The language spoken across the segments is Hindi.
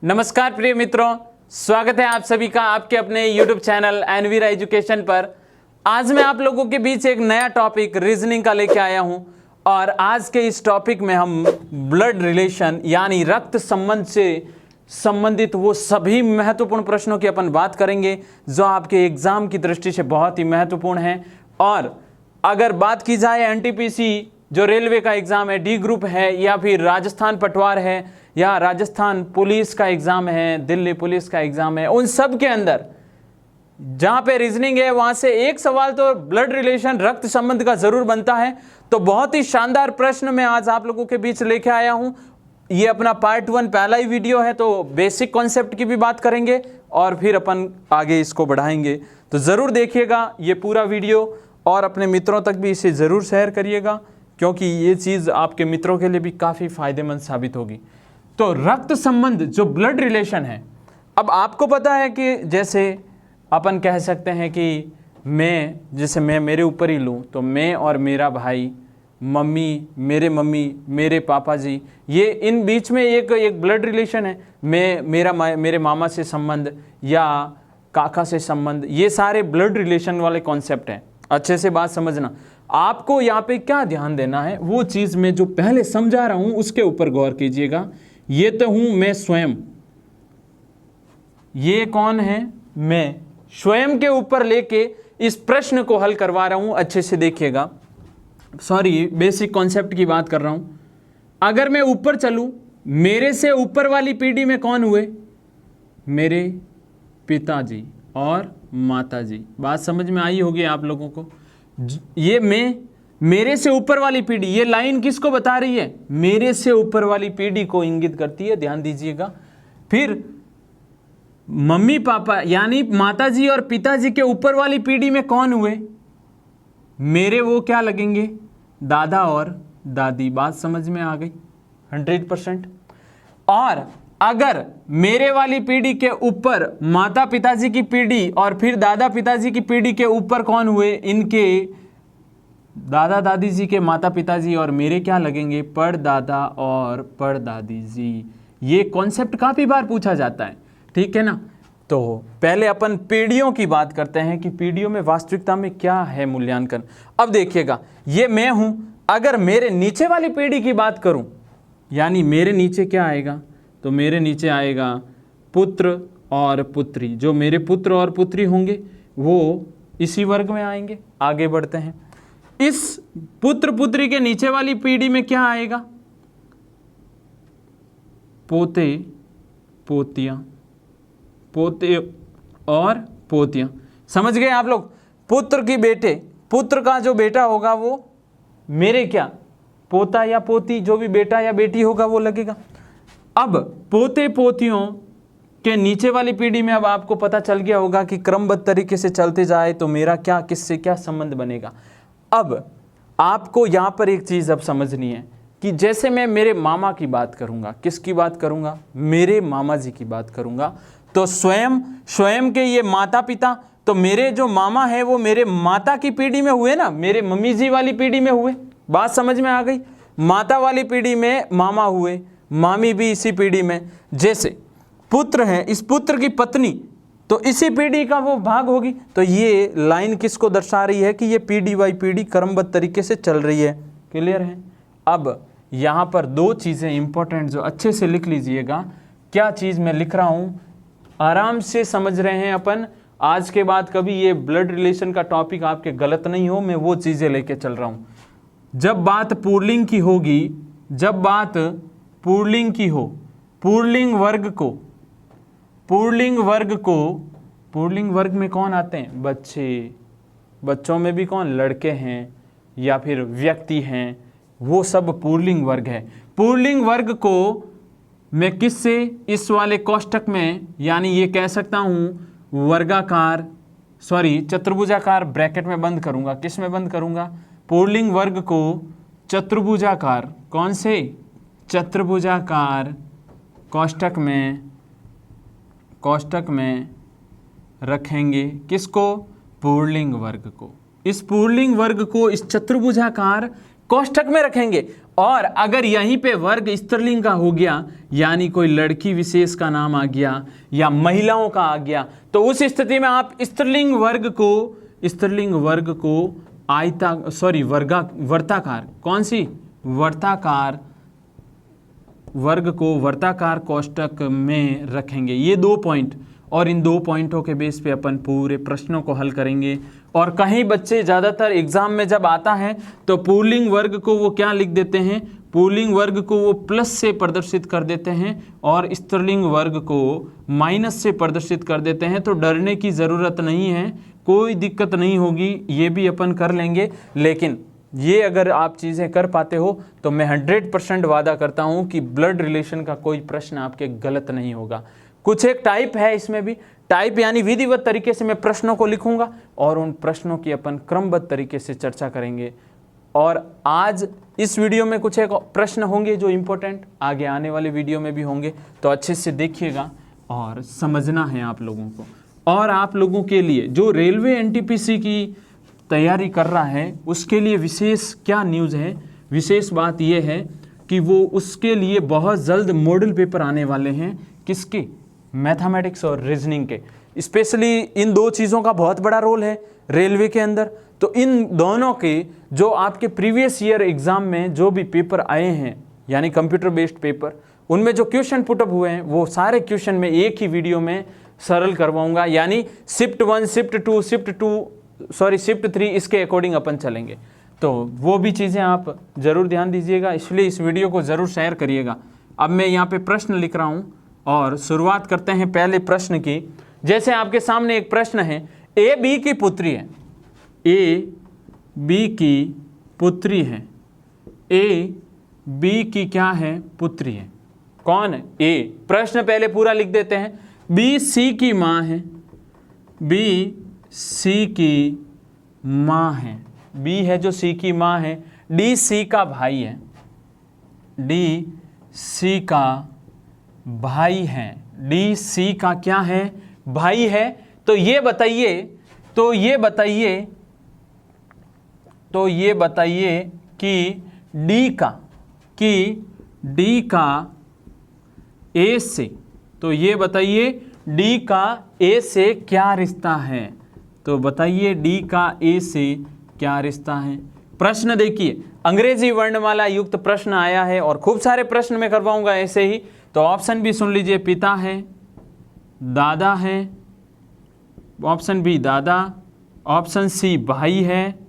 नमस्कार प्रिय मित्रों, स्वागत है आप सभी का आपके अपने YouTube चैनल एनवीरा एजुकेशन पर। आज मैं आप लोगों के बीच एक नया टॉपिक रीजनिंग का लेके आया हूं और आज के इस टॉपिक में हम ब्लड रिलेशन यानी रक्त संबंध से संबंधित वो सभी महत्वपूर्ण प्रश्नों की अपन बात करेंगे जो आपके एग्जाम की दृष्टि से बहुत ही महत्वपूर्ण हैं। और अगर बात की जाए एनटीपीसी जो रेलवे का एग्जाम है, डी ग्रुप है या फिर राजस्थान पटवार है या राजस्थान पुलिस का एग्जाम है, दिल्ली पुलिस का एग्जाम है, उन सब के अंदर जहां पे रीजनिंग है वहां से एक सवाल तो ब्लड रिलेशन रक्त संबंध का जरूर बनता है। तो बहुत ही शानदार प्रश्न मैं आज आप लोगों के बीच लेके आया हूं। ये अपना पार्ट 1 पहला ही वीडियो है, तो बेसिक कॉन्सेप्ट की भी बात करेंगे और फिर अपन आगे इसको बढ़ाएंगे। तो जरूर देखिएगा ये पूरा वीडियो और अपने मित्रों तक भी इसे जरूर शेयर करिएगा, क्योंकि ये चीज़ आपके मित्रों के लिए भी काफ़ी फायदेमंद साबित होगी। तो रक्त संबंध जो ब्लड रिलेशन है, अब आपको पता है कि जैसे अपन कह सकते हैं कि जैसे मैं मेरे ऊपर ही लूँ तो मैं और मेरा भाई, मम्मी मेरे पापा जी, ये इन बीच में एक ब्लड रिलेशन है। मेरे मामा से संबंध या काका से संबंध, ये सारे ब्लड रिलेशन वाले कॉन्सेप्ट हैं। अच्छे से बात समझना। आपको यहाँ पे क्या ध्यान देना है, वो चीज़ मैं जो पहले समझा रहा हूँ उसके ऊपर गौर कीजिएगा। ये तो हूँ मैं स्वयं, ये कौन है, मैं स्वयं के ऊपर लेके इस प्रश्न को हल करवा रहा हूँ। अच्छे से देखिएगा, सॉरी बेसिक कॉन्सेप्ट की बात कर रहा हूँ। अगर मैं ऊपर चलूँ, मेरे से ऊपर वाली पीढ़ी में कौन हुए, मेरे पिताजी और माताजी। बात समझ में आई होगी आप लोगों को। ये मेरे से ऊपर वाली पीढ़ी, ये लाइन किसको बता रही है, मेरे से ऊपर वाली पीढ़ी को इंगित करती है, ध्यान दीजिएगा। फिर मम्मी पापा यानी माताजी और पिताजी के ऊपर वाली पीढ़ी में कौन हुए, मेरे वो क्या लगेंगे, दादा और दादी। बात समझ में आ गई 100%। और अगर मेरे वाली पीढ़ी के ऊपर माता पिताजी की पीढ़ी और फिर दादा पिताजी की पीढ़ी के ऊपर कौन हुए, इनके दादा दादी जी के माता पिताजी और मेरे क्या लगेंगे, परदादा और परदादी जी। ये कॉन्सेप्ट काफ़ी बार पूछा जाता है, ठीक है ना। तो पहले अपन पीढ़ियों की बात करते हैं कि पीढ़ियों में वास्तविकता में क्या है मूल्यांकन। अब देखिएगा, ये मैं हूं। अगर मेरे नीचे वाली पीढ़ी की बात करूं, यानी मेरे नीचे क्या आएगा, तो मेरे नीचे आएगा पुत्र और पुत्री। जो मेरे पुत्र और पुत्री होंगे वो इसी वर्ग में आएंगे। आगे बढ़ते हैं। इस पुत्र पुत्री के नीचे वाली पीढ़ी में क्या आएगा, पोते पोतियां, पोते और पोतियां। समझ गए आप लोग। पुत्र की बेटे, पुत्र का जो बेटा होगा वो मेरे क्या, पोता या पोती, जो भी बेटा या बेटी होगा वो लगेगा। अब पोते पोतियों के नीचे वाली पीढ़ी में अब आपको पता चल गया होगा कि क्रमबद्ध तरीके से चलते जाए तो मेरा क्या किससे क्या संबंध बनेगा। अब आपको यहाँ पर एक चीज़ अब समझनी है कि जैसे मैं मेरे मामा की बात करूँगा, किसकी बात करूँगा, मेरे मामा जी की बात करूँगा, तो स्वयं के ये माता पिता, तो मेरे जो मामा है वो मेरे माता की पीढ़ी में हुए ना, मेरे मम्मी जी वाली पीढ़ी में हुए। बात समझ में आ गई। माता वाली पीढ़ी में मामा हुए, मामी भी इसी पीढ़ी में। जैसे पुत्र है, इस पुत्र की पत्नी तो इसी पीढ़ी का वो भाग होगी। तो ये लाइन किसको दर्शा रही है कि ये पीढ़ी बाई पीढ़ी क्रमबद्ध तरीके से चल रही है। क्लियर है। अब यहाँ पर दो चीज़ें इंपॉर्टेंट जो अच्छे से लिख लीजिएगा। क्या चीज़ मैं लिख रहा हूँ, आराम से समझ रहे हैं अपन। आज के बाद कभी ये ब्लड रिलेशन का टॉपिक आपके गलत नहीं हो, मैं वो चीज़ें लेके चल रहा हूँ। जब बात पुल्लिंग की होगी, जब बात पुल्लिंग की हो, पुल्लिंग वर्ग में कौन आते हैं, बच्चे। बच्चों में भी कौन, लड़के हैं या फिर व्यक्ति हैं, वो सब पुल्लिंग वर्ग है। पुल्लिंग वर्ग को मैं किससे, इस वाले कोष्टक में, यानी ये कह सकता हूँ वर्गाकार, सॉरी चतुर्भुजाकार ब्रैकेट में बंद करूँगा। किस में बंद करूँगा, पुल्लिंग वर्ग को चतुर्भुजाकार, कौन से, चतुर्भुजाकार कोष्टक में रखेंगे। किसको, पुल्लिंग वर्ग को। इस पुल्लिंग वर्ग को इस चतुर्भुजाकार कोष्ठक में रखेंगे। और अगर यहीं पे वर्ग स्त्रीलिंग का हो गया, यानी कोई लड़की विशेष का नाम आ गया या महिलाओं का आ गया, तो उस स्थिति में आप स्त्रीलिंग वर्ग को वर्ताकार, कौन सी, वर्ताकार वर्ग को वर्ताकार कोष्ठक में रखेंगे। ये 2 पॉइंट, और इन 2 पॉइंटों के बेस पे अपन पूरे प्रश्नों को हल करेंगे। और कहीं बच्चे ज़्यादातर एग्जाम में जब आता है तो पुल्लिंग वर्ग को वो क्या लिख देते हैं, पुल्लिंग वर्ग को वो प्लस से प्रदर्शित कर देते हैं और स्त्रीलिंग वर्ग को माइनस से प्रदर्शित कर देते हैं। तो डरने की ज़रूरत नहीं है, कोई दिक्कत नहीं होगी, ये भी अपन कर लेंगे। लेकिन ये अगर आप चीज़ें कर पाते हो तो मैं 100% वादा करता हूँ कि ब्लड रिलेशन का कोई प्रश्न आपके गलत नहीं होगा। कुछ एक टाइप है इसमें भी, टाइप यानी विधिवत तरीके से मैं प्रश्नों को लिखूंगा और उन प्रश्नों की अपन क्रमबद्ध तरीके से चर्चा करेंगे। और आज इस वीडियो में कुछ एक प्रश्न होंगे जो इम्पोर्टेंट आगे आने वाले वीडियो में भी होंगे, तो अच्छे से देखिएगा और समझना है आप लोगों को। और आप लोगों के लिए जो रेलवे एनटीपीसी की तैयारी कर रहा है उसके लिए विशेष क्या न्यूज़ है, विशेष बात यह है कि वो उसके लिए बहुत जल्द मॉडल पेपर आने वाले हैं। किसके, मैथमेटिक्स और रीजनिंग के। स्पेशली इन 2 चीज़ों का बहुत बड़ा रोल है रेलवे के अंदर। तो इन दोनों के जो आपके प्रीवियस ईयर एग्ज़ाम में जो भी पेपर आए हैं, यानी कंप्यूटर बेस्ड पेपर, उनमें जो क्वेश्चन पुटअप हुए हैं वो सारे क्वेश्चन में एक ही वीडियो में सरल करवाऊंगा। यानी शिफ्ट 1, शिफ्ट 3 इसके अकॉर्डिंग अपन चलेंगे। तो वो भी चीज़ें आप ज़रूर ध्यान दीजिएगा, इसलिए इस वीडियो को ज़रूर शेयर करिएगा। अब मैं यहाँ पे प्रश्न लिख रहा हूँ और शुरुआत करते हैं पहले प्रश्न की। जैसे आपके सामने एक प्रश्न है, ए बी की पुत्री है, ए बी की पुत्री है, ए बी की क्या है, पुत्री है। कौन है ए, प्रश्न पहले पूरा लिख देते हैं। बी सी की माँ है, बी सी की माँ है, बी है जो सी की माँ है, डी सी का भाई है, डी सी का भाई है, डी सी का क्या है, भाई है। तो ये बताइए कि डी का ए से, तो ये बताइए डी का ए से क्या रिश्ता है। तो बताइए डी का ए से क्या रिश्ता है। प्रश्न देखिए, अंग्रेजी वर्णमाला युक्त प्रश्न आया है और खूब सारे प्रश्न मैं करवाऊंगा ऐसे ही। तो ऑप्शन बी सुन लीजिए, पिता है, दादा है, ऑप्शन बी दादा, ऑप्शन सी भाई है,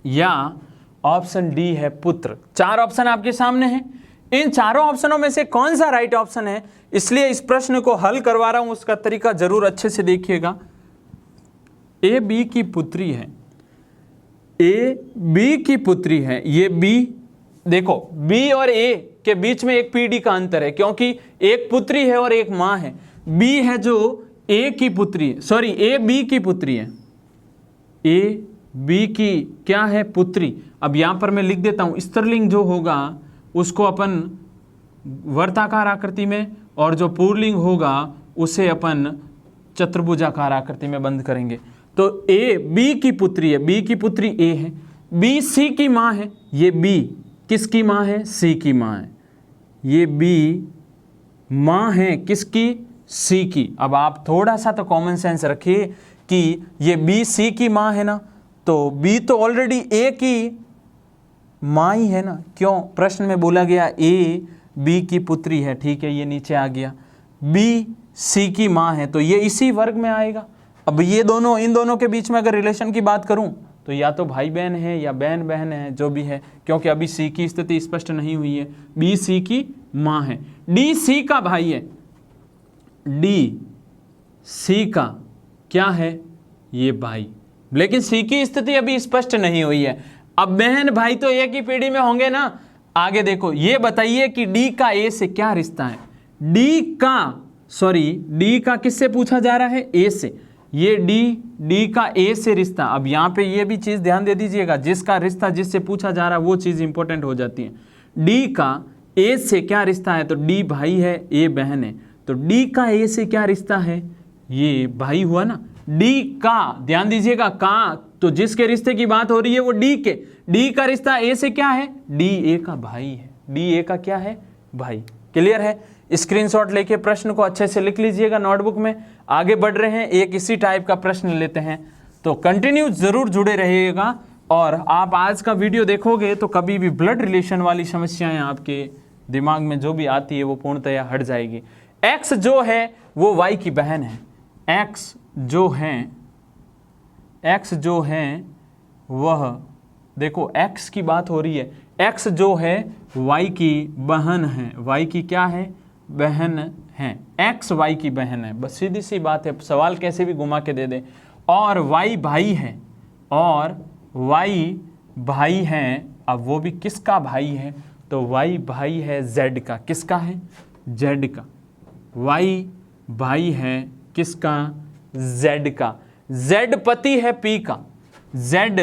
या ऑप्शन डी है पुत्र। 4 ऑप्शन आपके सामने हैं। इन चारों ऑप्शनों में से कौन सा राइट ऑप्शन है, इसलिए इस प्रश्न को हल करवा रहा हूं, उसका तरीका जरूर अच्छे से देखिएगा। ए बी की पुत्री है, ए बी की पुत्री है, ये बी, देखो बी और ए के बीच में एक पीढ़ी का अंतर है, क्योंकि एक पुत्री है और एक माँ है। बी है जो ए की पुत्री है, सॉरी ए बी की पुत्री है, ए बी की क्या है, पुत्री। अब यहां पर मैं लिख देता हूं, स्त्रीलिंग जो होगा उसको अपन वर्ताकार आकृति में, और जो पुल्लिंग होगा उसे अपन चतुर्भुजाकार आकृति में बंद करेंगे। तो ए बी की पुत्री है, बी की पुत्री ए है, बी सी की माँ है, ये बी किसकी माँ है, सी की माँ है, ये बी माँ है किसकी, सी की। अब आप थोड़ा सा तो कॉमन सेंस रखिए कि ये बी सी की माँ है ना, तो बी तो ऑलरेडी ए की माँ ही है ना, क्यों, प्रश्न में बोला गया ए बी की पुत्री है, ठीक है, ये नीचे आ गया, बी सी की माँ है, तो ये इसी वर्ग में आएगा। अब ये दोनों, इन दोनों के बीच में अगर रिलेशन की बात करूं तो या तो भाई बहन है या बहन बहन है, जो भी है, क्योंकि अभी सी की स्थिति स्पष्ट नहीं हुई है। बी सी की माँ है, डी सी का भाई है, डी सी का क्या है, ये भाई, लेकिन सी की स्थिति अभी स्पष्ट नहीं हुई है। अब बहन भाई तो एक ही पीढ़ी में होंगे ना। आगे देखो, ये बताइए कि डी का ए से क्या रिश्ता है, डी का किससे पूछा जा रहा है, ए से, ये डी का ए से रिश्ता। अब यहाँ पे ये भी चीज़ ध्यान दे दीजिएगा, जिसका रिश्ता जिससे पूछा जा रहा है वो चीज़ इंपॉर्टेंट हो जाती है। डी का ए से क्या रिश्ता है, तो डी भाई है, ए बहन है, तो डी का ए से क्या रिश्ता है, ये भाई हुआ ना। डी का, ध्यान दीजिएगा, का तो जिसके रिश्ते की बात हो रही है वो डी के, डी का रिश्ता ए से क्या है, डी ए का भाई है, डी ए का क्या है, भाई। क्लियर है। स्क्रीनशॉट लेके प्रश्न को अच्छे से लिख लीजिएगा नोटबुक में। आगे बढ़ रहे हैं, एक इसी टाइप का प्रश्न लेते हैं, तो कंटिन्यू जरूर जुड़े रहिएगा। और आप आज का वीडियो देखोगे तो कभी भी ब्लड रिलेशन वाली समस्याएं आपके दिमाग में जो भी आती है वो पूर्णतया हट जाएगी। एक्स जो है वो वाई की बहन है, एक्स जो है वह, देखो एक्स की बात हो रही है, एक्स जो है वाई की बहन है, वाई की क्या है, बहन है, एक्स वाई की बहन है, बस सीधी सी बात है, सवाल कैसे भी घुमा के दे दे। और वाई भाई है, और वाई भाई है, अब वो भी किसका भाई है, तो वाई भाई है जेड का, किसका है, जेड का, वाई भाई है किसका, जेड का, जेड पति है पी का, जेड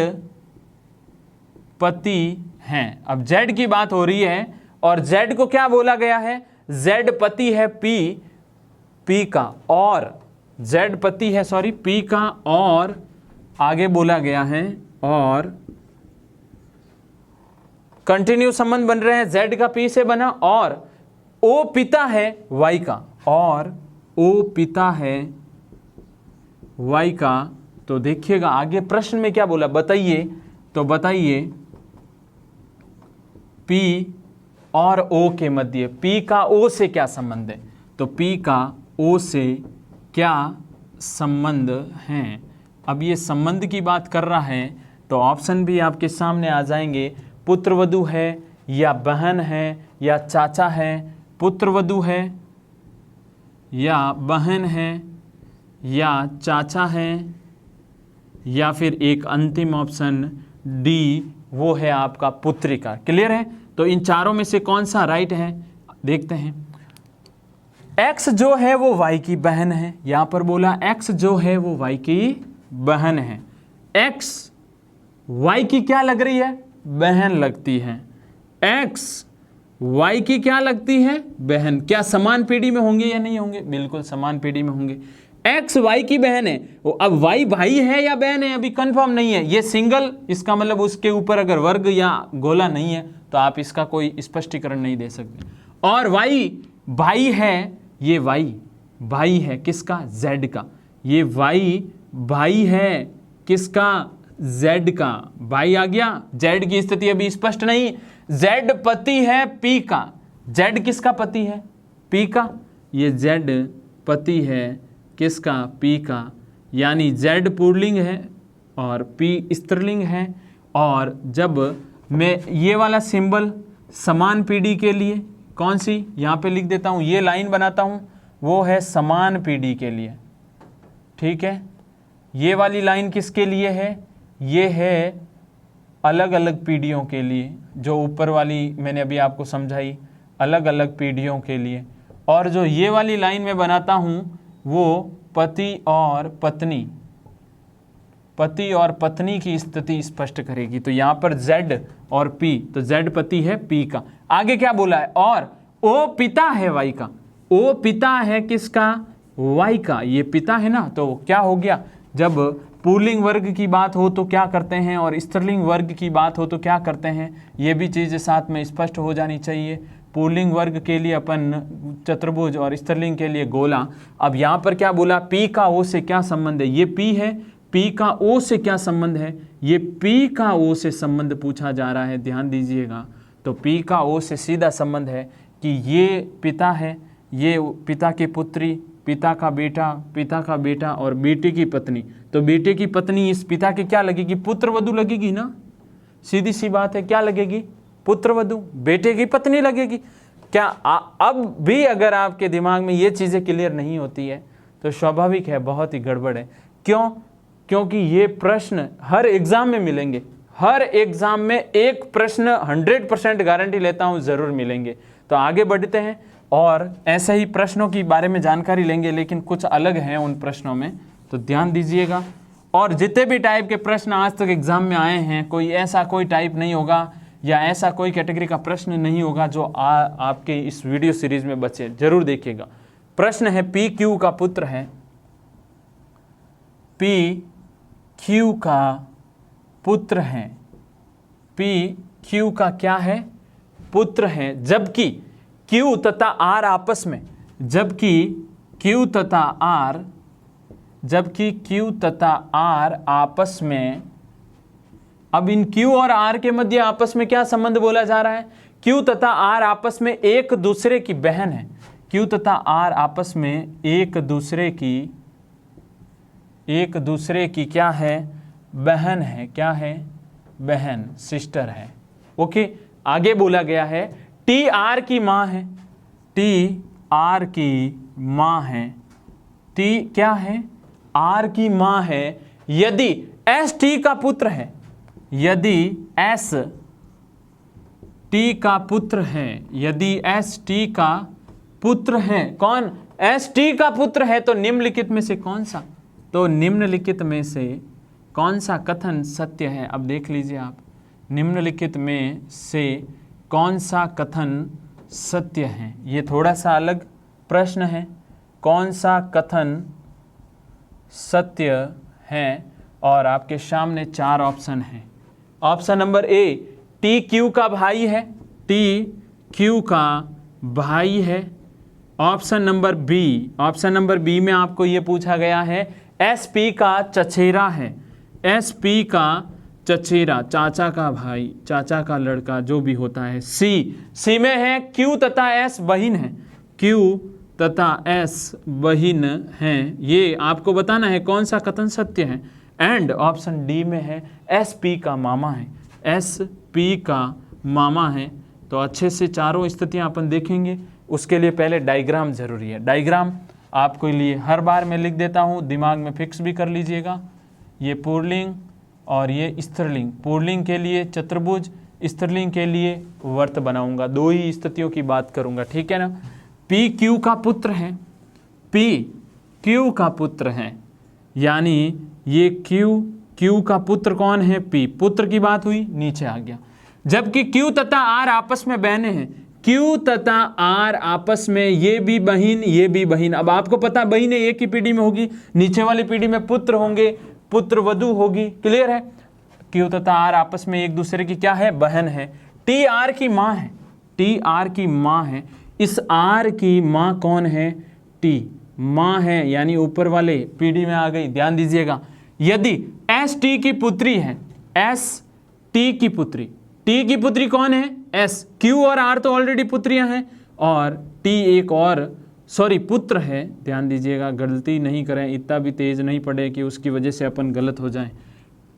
पति है। अब जेड की बात हो रही है और जेड को क्या बोला गया है, जेड पति है पी का, और जेड पति है सॉरी पी का, और आगे बोला गया है, और कंटिन्यू संबंध बन रहे हैं, जेड का पी से बना, और ओ पिता है वाई का, और ओ पिता है वाई का। तो देखिएगा आगे प्रश्न में क्या बोला बताइए, तो बताइए पी और ओ के मध्य पी का ओ से क्या संबंध है, तो पी का ओ से क्या संबंध है। अब ये संबंध की बात कर रहा है तो ऑप्शन भी आपके सामने आ जाएंगे, पुत्रवधू है या बहन है या चाचा है, पुत्रवधू है या बहन है या चाचा है, या फिर एक अंतिम ऑप्शन डी वो है आपका पुत्रिका। क्लियर है। तो इन चारों में से कौन सा राइट है देखते हैं। एक्स जो है वो वाई की बहन है, यहां पर बोला एक्स जो है वो वाई की बहन है, एक्स वाई की क्या लग रही है, बहन लगती है, एक्स वाई की क्या लगती है, बहन। क्या समान पीढ़ी में होंगे या नहीं होंगे, बिल्कुल समान पीढ़ी में होंगे। एक्स वाई की बहन है, वो अब वाई भाई है या बहन है अभी कंफर्म नहीं है, ये सिंगल, इसका मतलब उसके ऊपर अगर वर्ग या गोला नहीं है तो आप इसका कोई स्पष्टीकरण नहीं दे सकते। और वाई भाई है, ये वाई भाई है किसका, जेड का, ये वाई भाई है किसका, जेड का, भाई आ गया। जेड की स्थिति अभी स्पष्ट नहीं, जेड पति है पी का, जेड किसका पति है, पी का, ये जेड पति है किसका, पी का, यानी जेड पुल्लिंग है और पी स्त्रीलिंग है। और जब मैं ये वाला सिंबल समान पीढ़ी के लिए कौन सी यहाँ पे लिख देता हूँ, ये लाइन बनाता हूँ, वो है समान पीढ़ी के लिए, ठीक है। ये वाली लाइन किसके लिए है, ये है अलग अलग पीढ़ियों के लिए, जो ऊपर वाली मैंने अभी आपको समझाई अलग अलग पीढ़ियों के लिए। और जो ये वाली लाइन में बनाता हूँ वो पति और पत्नी की स्थिति स्पष्ट करेगी। तो यहाँ पर जेड और पी, तो जेड पति है पी का। आगे क्या बोला है, और ओ पिता है वाई का, ओ पिता है किसका, वाई का, ये पिता है ना। तो क्या हो गया, जब पुल्लिंग वर्ग की बात हो तो क्या करते हैं और स्त्रीलिंग वर्ग की बात हो तो क्या करते हैं, ये भी चीज़ साथ में स्पष्ट हो जानी चाहिए। पुल्लिंग वर्ग के लिए अपन चतुर्भुज और स्त्रीलिंग के लिए गोला। अब यहाँ पर क्या बोला, पी का ओ से क्या संबंध है, ये पी है, पी का ओ से क्या संबंध है, ये पी का ओ से संबंध पूछा जा रहा है, ध्यान दीजिएगा। तो पी का ओ से सीधा संबंध है कि ये पिता है, ये पिता की पुत्री, पिता का बेटा और बेटे की पत्नी। तो बेटे की पत्नी इस पिता की क्या लगेगी, पुत्रवधू लगेगी ना, सीधी सी बात है, क्या लगेगी, पुत्रवधू, बेटे की पत्नी लगेगी। क्या अब भी अगर आपके दिमाग में ये चीज़ें क्लियर नहीं होती है तो स्वाभाविक है बहुत ही गड़बड़ है। क्यों, क्योंकि ये प्रश्न हर एग्जाम में मिलेंगे, हर एग्जाम में एक प्रश्न 100% गारंटी लेता हूँ ज़रूर मिलेंगे। तो आगे बढ़ते हैं और ऐसे ही प्रश्नों की बारे में जानकारी लेंगे, लेकिन कुछ अलग हैं उन प्रश्नों में, तो ध्यान दीजिएगा। और जितने भी टाइप के प्रश्न आज तक एग्जाम में आए हैं, कोई ऐसा कोई टाइप नहीं होगा या ऐसा कोई कैटेगरी का प्रश्न नहीं होगा जो आपके इस वीडियो सीरीज में बचे, जरूर देखिएगा। प्रश्न है पी क्यू का पुत्र है, पी क्यू का पुत्र हैं, P Q का क्या है, पुत्र हैं, जबकि Q तथा R आपस में, जबकि Q तथा R आपस में, अब इन Q और R के मध्य आपस में क्या संबंध बोला जा रहा है, Q तथा R आपस में एक दूसरे की बहन है, Q तथा R आपस में एक दूसरे की क्या है, बहन है, क्या है, बहन, सिस्टर है। ओके, आगे बोला गया है T R की माँ है, T R की माँ है, T क्या है, R की माँ है, यदि S T का पुत्र है, यदि S T का पुत्र है, यदि S T का पुत्र है, कौन, S T का पुत्र है, तो निम्नलिखित में से कौन सा, तो निम्नलिखित में से कौन सा कथन सत्य है। अब देख लीजिए आप, निम्नलिखित में से कौन सा कथन सत्य है, ये थोड़ा सा अलग प्रश्न है, कौन सा कथन सत्य है, और आपके सामने 4 ऑप्शन हैं। Option number A, T Q का भाई है, टी क्यू का भाई है। ऑप्शन नंबर बी में आपको ये पूछा गया है एस पी का चचेरा है, एस पी का चचेरा, चाचा का भाई, चाचा का लड़का, जो भी होता है। सी में है क्यू तथा एस बहिन है, क्यू तथा एस बहिन हैं। ये आपको बताना है कौन सा कथन सत्य है। एंड ऑप्शन डी में है एस पी का मामा है, एस पी का मामा है। तो अच्छे से चारों स्थितियां अपन देखेंगे, उसके लिए पहले डायग्राम जरूरी है। डायग्राम आपके लिए हर बार मैं लिख देता हूँ, दिमाग में फिक्स भी कर लीजिएगा। ये पुल्लिंग और ये स्त्रीलिंग, पुल्लिंग के लिए चतुर्भुज, स्त्रीलिंग के लिए वर्त बनाऊंगा, 2 ही स्थितियों की बात करूंगा, ठीक है ना। पी क्यू का पुत्र है, पी क्यू का पुत्र है, यानी ये क्यू का पुत्र कौन है, पी, पुत्र की बात हुई, नीचे आ गया। जबकि क्यू तथा आर आपस में बहने हैं, क्यू तथा आर आपस में, ये भी बहिन, ये भी बहिन। अब आपको पता बहिन एक ही पीढ़ी में होगी, नीचे वाली पीढ़ी में पुत्र होंगे, पुत्र वधु होगी, क्लियर है। क्यू तथा आर आपस में एक दूसरे की क्या है, बहन है। टी आर की माँ है, टी आर की माँ है। इस आर की माँ कौन है, टी माँ है, यानी ऊपर वाले पीढ़ी में आ गई, ध्यान दीजिएगा। यदि एस टी की पुत्री है, एस टी की पुत्री, टी की पुत्री कौन है, एस, क्यू और आर तो ऑलरेडी पुत्रियां हैं, और टी एक और पुत्र है, ध्यान दीजिएगा, गलती नहीं करें, इतना भी तेज नहीं पड़े कि उसकी वजह से अपन गलत हो जाएं।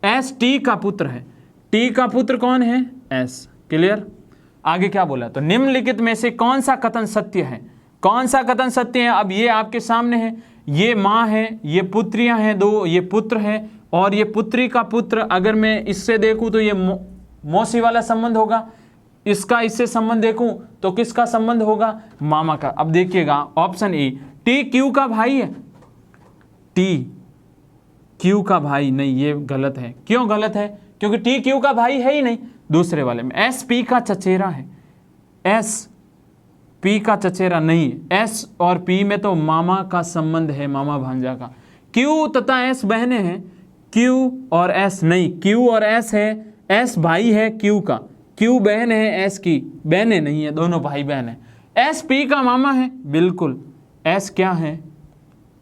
एस टी का पुत्र है, टी का पुत्र कौन है, एस, क्लियर। आगे क्या बोला, तो निम्नलिखित में से कौन सा कथन सत्य है, कौन सा कथन सत्य है। अब ये आपके सामने है, ये माँ है, ये पुत्रियां हैं 2, ये पुत्र है, और ये पुत्री का पुत्र, अगर मैं इससे देखूं तो ये मौसी वाला संबंध होगा, इसका इससे संबंध देखूं तो किसका संबंध होगा, मामा का। अब देखिएगा ऑप्शन ए, टी क्यू का भाई है, टी क्यू का भाई नहीं, ये गलत है। क्यों गलत है, क्योंकि टी क्यू का भाई है ही नहीं। दूसरे वाले में एस पी का चचेरा है, एस पी का चचेरा नहीं, एस और पी में तो मामा का संबंध है, मामा भांजा का। क्यू तथा एस बहने हैं, क्यू और एस नहीं, क्यू और एस है, एस भाई है क्यू का, क्यू बहन है एस की, बहनें नहीं है, दोनों भाई बहन है। एस पी का मामा है, बिल्कुल, एस क्या है,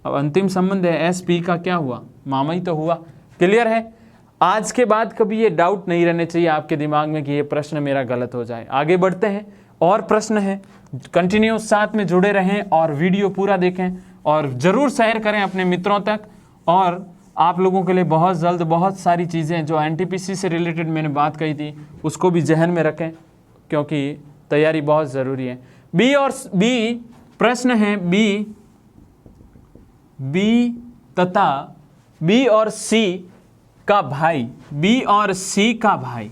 अब अंतिम संबंध है, एस पी का क्या हुआ, मामा ही तो हुआ, क्लियर है। आज के बाद कभी ये डाउट नहीं रहने चाहिए आपके दिमाग में कि ये प्रश्न मेरा गलत हो जाए। आगे बढ़ते हैं, और प्रश्न है, कंटिन्यू साथ में जुड़े रहें और वीडियो पूरा देखें, और ज़रूर शेयर करें अपने मित्रों तक। और आप लोगों के लिए बहुत जल्द बहुत सारी चीज़ें जो एनटीपीसी से रिलेटेड मैंने बात कही थी उसको भी जहन में रखें, क्योंकि तैयारी बहुत ज़रूरी है। बी प्रश्न है, बी तथा बी और सी का भाई, बी और सी का भाई,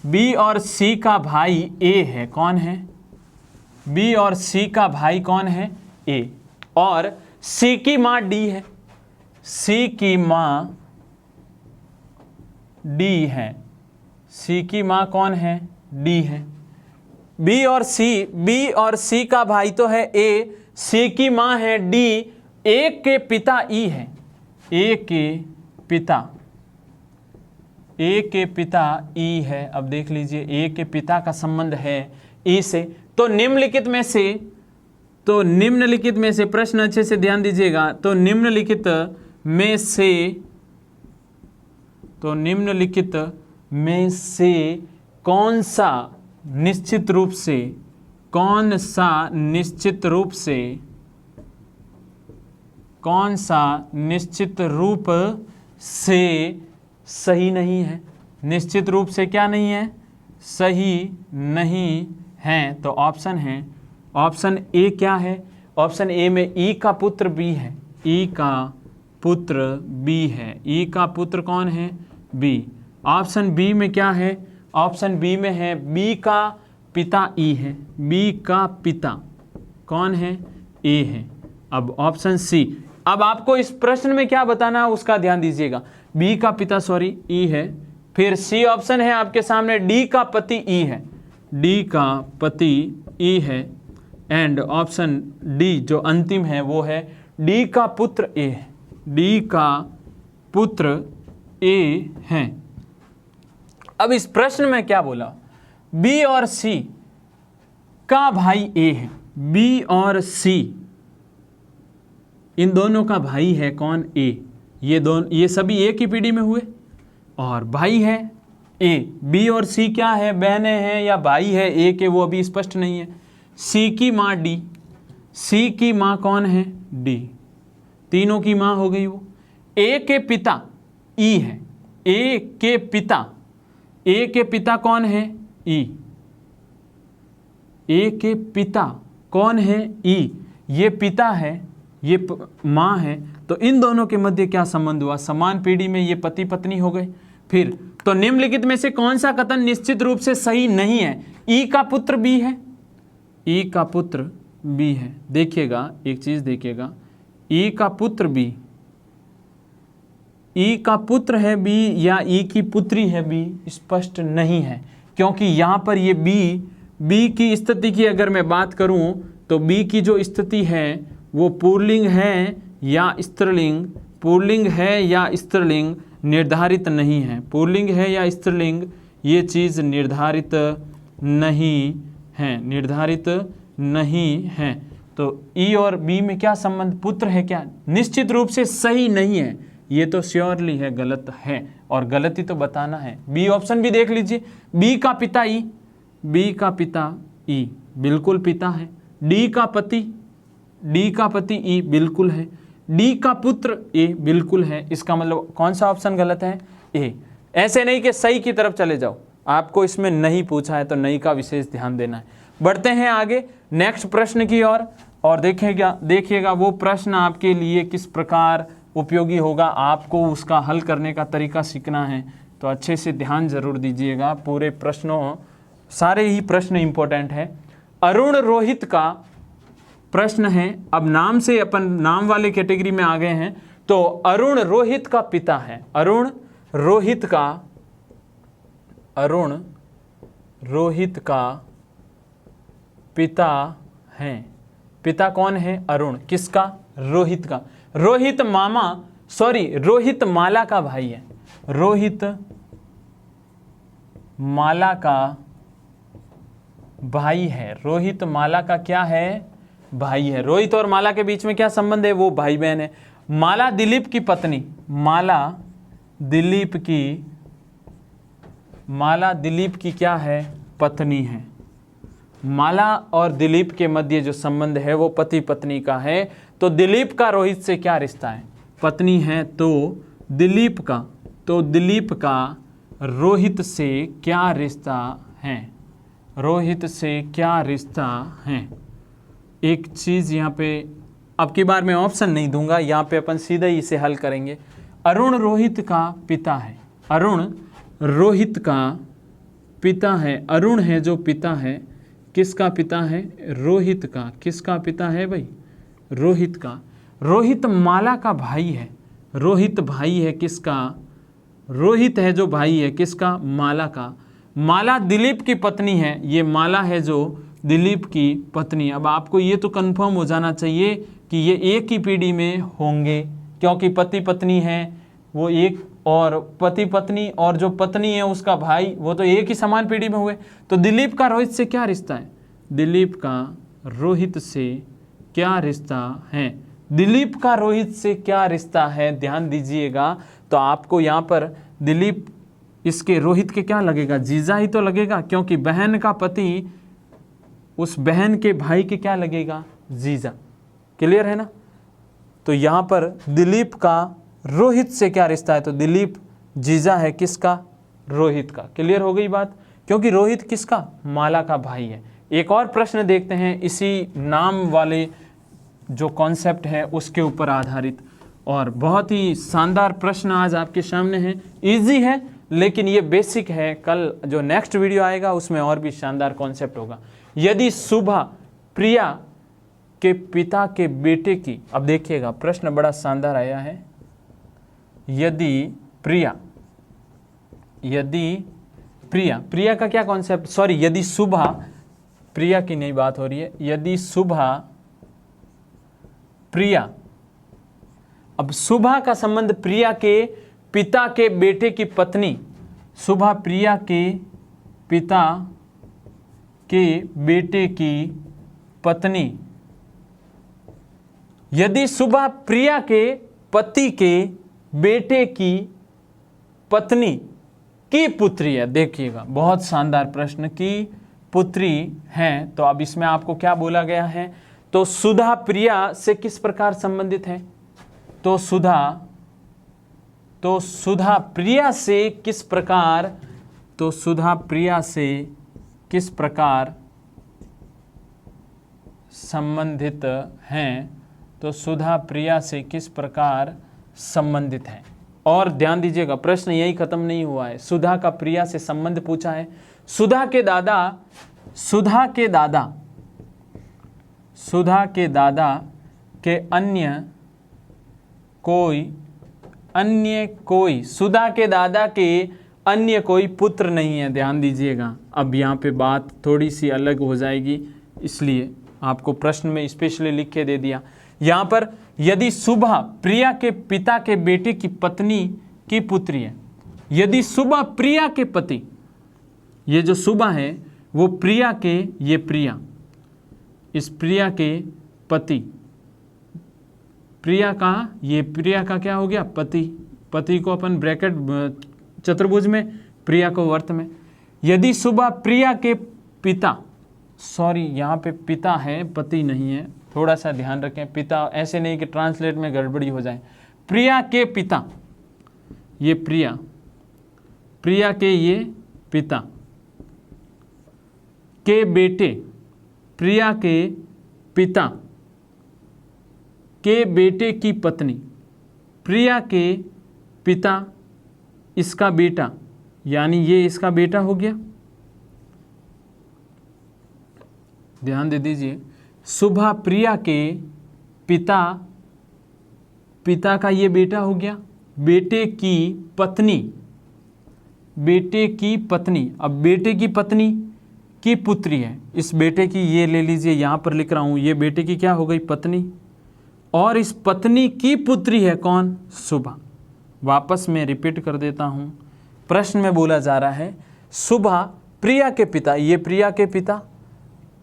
बी और सी का भाई ए है, कौन है, बी और सी का भाई कौन है, ए, और सी की माँ डी है, सी की माँ डी है, सी की माँ कौन है, डी है। बी और सी का भाई तो है ए, सी की माँ है डी, ए के पिता ई है, ए के पिता ए के पिता ई है। अब देख लीजिए ए के पिता का संबंध है ई से। तो निम्नलिखित में से प्रश्न अच्छे से ध्यान दीजिएगा। तो निम्नलिखित में से कौन सा निश्चित रूप से सही नहीं है? निश्चित रूप से क्या नहीं है? सही नहीं है। तो ऑप्शन ए क्या है? ऑप्शन ए में ई का पुत्र बी है। ई का पुत्र बी है। ई का पुत्र कौन है? बी। ऑप्शन बी में क्या है? ऑप्शन बी में है बी का पिता ई है। बी का पिता कौन है? ए है। अब ऑप्शन सी। अब आपको इस प्रश्न में क्या बताना है उसका ध्यान दीजिएगा। बी का पिता ई है। फिर सी ऑप्शन है आपके सामने डी का पति ई है। डी का पति ई है। एंड ऑप्शन डी जो अंतिम है वो है डी का पुत्र ए है। डी का पुत्र ए है। अब इस प्रश्न में क्या बोला? बी और सी का भाई ए है। बी और सी इन दोनों का भाई है कौन? ए। ये सभी एक ही पीढ़ी में हुए और भाई है ए। बी और सी क्या है? बहनें हैं या भाई है ए के? वो अभी स्पष्ट नहीं है। सी की माँ डी। सी की माँ कौन है? डी। तीनों की माँ हो गई वो। ए के पिता ई है। ए के पिता कौन है? ई। ए के पिता कौन है? ई। ये पिता है, ये माँ है। तो इन दोनों के मध्य क्या संबंध हुआ? समान पीढ़ी में ये पति पत्नी हो गए। फिर तो निम्नलिखित में से कौन सा कथन निश्चित रूप से सही नहीं है? ई का पुत्र बी है। ई का पुत्र बी है। देखिएगा, एक चीज देखिएगा, ई का पुत्र बी, ई का पुत्र है बी या ई की पुत्री है बी, स्पष्ट नहीं है। क्योंकि यहाँ पर ये बी की स्थिति की अगर मैं बात करूँ तो बी की जो स्थिति है वो पुल्लिंग है या स्त्रीलिंग, पुल्लिंग है या स्त्रीलिंग निर्धारित नहीं है। पुल्लिंग है या स्त्रीलिंग ये चीज़ निर्धारित नहीं है। तो ई और बी में क्या संबंध? पुत्र है क्या? निश्चित रूप से सही नहीं है। ये तो श्योरली है, गलत है और गलती तो बताना है। बी ऑप्शन भी देख लीजिए। बी का पिता ई, बी का पिता ई बिल्कुल पिता है। डी का पति ई बिल्कुल है। डी का पुत्र ए बिल्कुल है। इसका मतलब कौन सा ऑप्शन गलत है? ए। ऐसे नहीं कि सही की तरफ चले जाओ, आपको इसमें नहीं पूछा है तो नहीं का विशेष ध्यान देना है। बढ़ते हैं आगे नेक्स्ट प्रश्न की ओर और देखिएगा वो प्रश्न आपके लिए किस प्रकार उपयोगी होगा। आपको उसका हल करने का तरीका सीखना है तो अच्छे से ध्यान जरूर दीजिएगा। पूरे प्रश्नों, सारे ही प्रश्न इंपॉर्टेंट है। अरुण रोहित का प्रश्न है। अब नाम से अपन नाम वाले कैटेगरी में आ गए हैं। तो अरुण रोहित का पिता है। अरुण रोहित का पिता है। पिता कौन है? अरुण। किसका? रोहित का। रोहित माला का भाई है। रोहित माला का भाई है। रोहित माला का क्या है? भाई है। रोहित और माला के बीच में क्या संबंध है? वो भाई बहन है। माला दिलीप की पत्नी, माला दिलीप की क्या है? पत्नी है। माला और दिलीप के मध्य जो संबंध है वो पति पत्नी का है। तो दिलीप का रोहित से क्या रिश्ता है? पत्नी है। तो दिलीप का रोहित से क्या रिश्ता है? रोहित से क्या रिश्ता है? एक चीज़ यहाँ पे अब की बार मैं ऑप्शन नहीं दूंगा, यहाँ पे अपन सीधा ही इसे हल करेंगे। अरुण रोहित का पिता है। अरुण रोहित का पिता है। अरुण है जो पिता है, किसका पिता है? रोहित का। किसका पिता है भाई? रोहित का। रोहित माला का भाई है। रोहित भाई है किसका? रोहित है जो भाई है किसका? माला का। माला दिलीप की पत्नी है। ये माला है जो दिलीप की पत्नी। अब आपको ये तो कंफर्म हो जाना चाहिए कि ये एक ही पीढ़ी में होंगे, क्योंकि पति पत्नी है वो एक और पति पत्नी, और जो पत्नी है उसका भाई, वो तो एक ही समान पीढ़ी में हुए। तो दिलीप का रोहित से क्या रिश्ता है? दिलीप का रोहित से क्या रिश्ता है? दिलीप का रोहित से क्या रिश्ता है? ध्यान दीजिएगा। तो आपको यहाँ पर दिलीप इसके रोहित के क्या लगेगा? जीजा ही तो लगेगा, क्योंकि बहन का पति उस बहन के भाई के क्या लगेगा? जीजा। क्लियर है ना? तो यहाँ पर दिलीप का रोहित से क्या रिश्ता है? तो दिलीप जीजा है किसका? रोहित का। क्लियर हो गई बात? क्योंकि रोहित किसका? माला का भाई है। एक और प्रश्न देखते हैं इसी नाम वाले जो कॉन्सेप्ट है उसके ऊपर आधारित, और बहुत ही शानदार प्रश्न आज आपके सामने है। इजी है लेकिन ये बेसिक है, कल जो नेक्स्ट वीडियो आएगा उसमें और भी शानदार कॉन्सेप्ट होगा। यदि सुभा प्रिया के पिता के बेटे की, अब देखिएगा प्रश्न बड़ा शानदार आया है। यदि प्रिया का क्या कॉन्सेप्ट, सॉरी, यदि सुभा, प्रिया की नहीं बात हो रही है, यदि सुभा प्रिया, अब सुभा का संबंध प्रिया के पिता के बेटे की पत्नी, सुभा प्रिया के पिता के बेटे की पत्नी, यदि सुभा प्रिया के पति के बेटे की पत्नी की पुत्री है, देखिएगा बहुत शानदार प्रश्न, की पुत्री है, तो अब इसमें आपको क्या बोला गया है? तो सुधा प्रिया से किस प्रकार संबंधित है? तो सुधा प्रिया से किस प्रकार, तो सुधा प्रिया से किस प्रकार संबंधित हैं? तो सुधा प्रिया से किस प्रकार संबंधित हैं? और ध्यान दीजिएगा प्रश्न यही खत्म नहीं हुआ है, सुधा का प्रिया से संबंध पूछा है। सुधा के दादा के अन्य कोई सुधा के दादा के अन्य कोई पुत्र नहीं है। ध्यान दीजिएगा, अब यहाँ पे बात थोड़ी सी अलग हो जाएगी, इसलिए आपको प्रश्न में स्पेशली लिख के दे दिया। यहाँ पर यदि सुभा प्रिया के पिता के बेटे की पत्नी की पुत्री है, यदि सुभा प्रिया के पति, ये जो सुभा है वो प्रिया के, ये प्रिया, इस प्रिया के पति, प्रिया का क्या हो गया? पति को अपन ब्रैकेट चतुर्भुज में, प्रिया को वर्त में। यदि सुभा प्रिया के पिता, सॉरी यहाँ पे पिता है पति नहीं है, थोड़ा सा ध्यान रखें, पिता ऐसे नहीं कि ट्रांसलेट में गड़बड़ी हो जाए। प्रिया के पिता, ये प्रिया के ये पिता के बेटे, प्रिया के पिता के बेटे की पत्नी, प्रिया के पिता इसका बेटा, यानी ये इसका बेटा हो गया। ध्यान दे दीजिए, सुभा प्रिया के पिता का ये बेटा हो गया, बेटे की पत्नी, अब बेटे की पत्नी की पुत्री है, इस बेटे की, ये ले लीजिए यहाँ पर लिख रहा हूँ, ये बेटे की क्या हो गई? पत्नी, और इस पत्नी की पुत्री है कौन? सुभा। वापस मैं रिपीट कर देता हूँ, प्रश्न में बोला जा रहा है सुभा प्रिया के पिता, ये प्रिया के पिता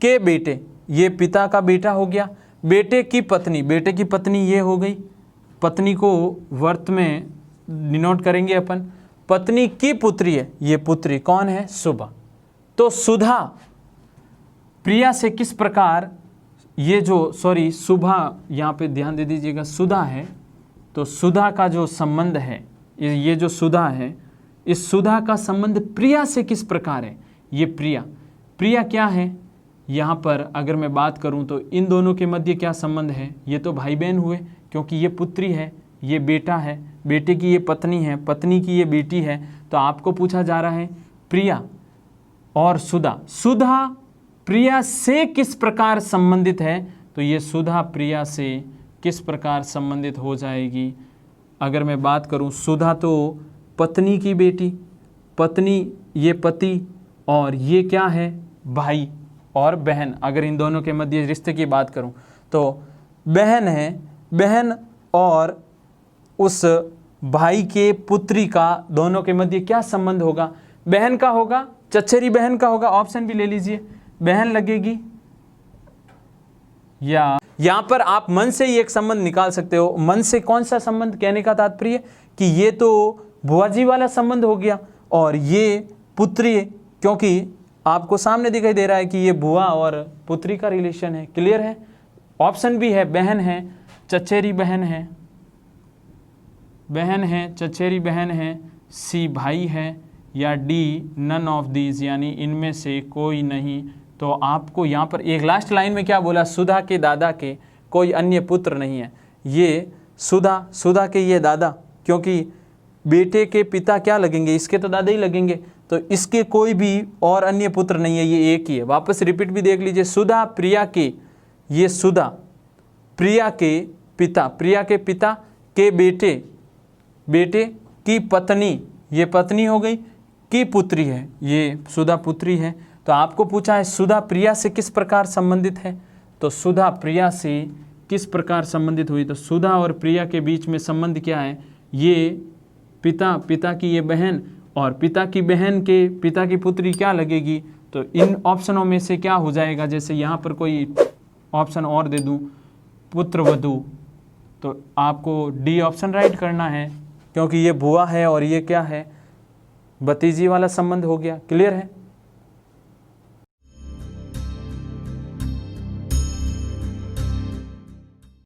के बेटे, ये पिता का बेटा हो गया, बेटे की पत्नी ये हो गई, पत्नी को वर्त में डिनोट करेंगे अपन, पत्नी की पुत्री है, ये पुत्री कौन है? सुभा। तो सुधा प्रिया से किस प्रकार, ये जो सॉरी सुभा, यहाँ पे ध्यान दे दीजिएगा, सुधा है, तो सुधा का जो संबंध है, ये जो सुधा है, इस सुधा का संबंध प्रिया से किस प्रकार है? ये प्रिया क्या है? यहाँ पर अगर मैं बात करूँ तो इन दोनों के मध्य क्या संबंध है? ये तो भाई बहन हुए, क्योंकि ये पुत्री है, ये बेटा है, बेटे की ये पत्नी है, पत्नी की ये बेटी है। तो आपको पूछा जा रहा है प्रिया और सुधा प्रिया से किस प्रकार संबंधित है? तो ये सुधा प्रिया से किस प्रकार संबंधित हो जाएगी? अगर मैं बात करूं, सुधा तो पत्नी की बेटी, पत्नी ये पति, और ये क्या है? भाई और बहन। अगर इन दोनों के मध्य रिश्ते की बात करूं तो बहन है, बहन और उस भाई के पुत्री का दोनों के मध्य क्या संबंध होगा? बहन का होगा, चचेरी बहन का होगा, ऑप्शन भी ले लीजिए, बहन लगेगी, या यहां पर आप मन से ही एक संबंध निकाल सकते हो। मन से कौन सा संबंध? कहने का तात्पर्य कि ये तो बुआ जी वाला संबंध हो गया और ये पुत्री है, क्योंकि आपको सामने दिखाई दे रहा है कि ये बुआ और पुत्री का रिलेशन है। क्लियर है? ऑप्शन भी है, बहन है, चचेरी बहन है, बहन है, चचेरी बहन है, सी भाई है, या डी नन ऑफ दीज, यानी इनमें से कोई नहीं। तो आपको यहाँ पर एक लास्ट लाइन में क्या बोला? सुधा के दादा के कोई अन्य पुत्र नहीं है। ये सुधा के ये दादा, क्योंकि बेटे के पिता क्या लगेंगे? इसके तो दादा ही लगेंगे, तो इसके कोई भी और अन्य पुत्र नहीं है, ये एक ही है। वापस रिपीट भी देख लीजिए, सुधा प्रिया के, ये सुधा प्रिया के पिता के बेटे की पत्नी, ये पत्नी हो गई, की पुत्री है, ये सुधा पुत्री है। तो आपको पूछा है सुधा प्रिया से किस प्रकार संबंधित है, तो सुधा प्रिया से किस प्रकार संबंधित हुई? तो सुधा और प्रिया के बीच में संबंध क्या है? ये पिता की ये बहन और पिता की बहन के पिता की पुत्री क्या लगेगी? तो इन ऑप्शनों में से क्या हो जाएगा? जैसे यहाँ पर कोई ऑप्शन और दे दूँ, पुत्रवधू, तो आपको डी ऑप्शन राइट करना है, क्योंकि ये बुआ है और ये क्या है? भतीजी वाला संबंध हो गया। क्लियर है?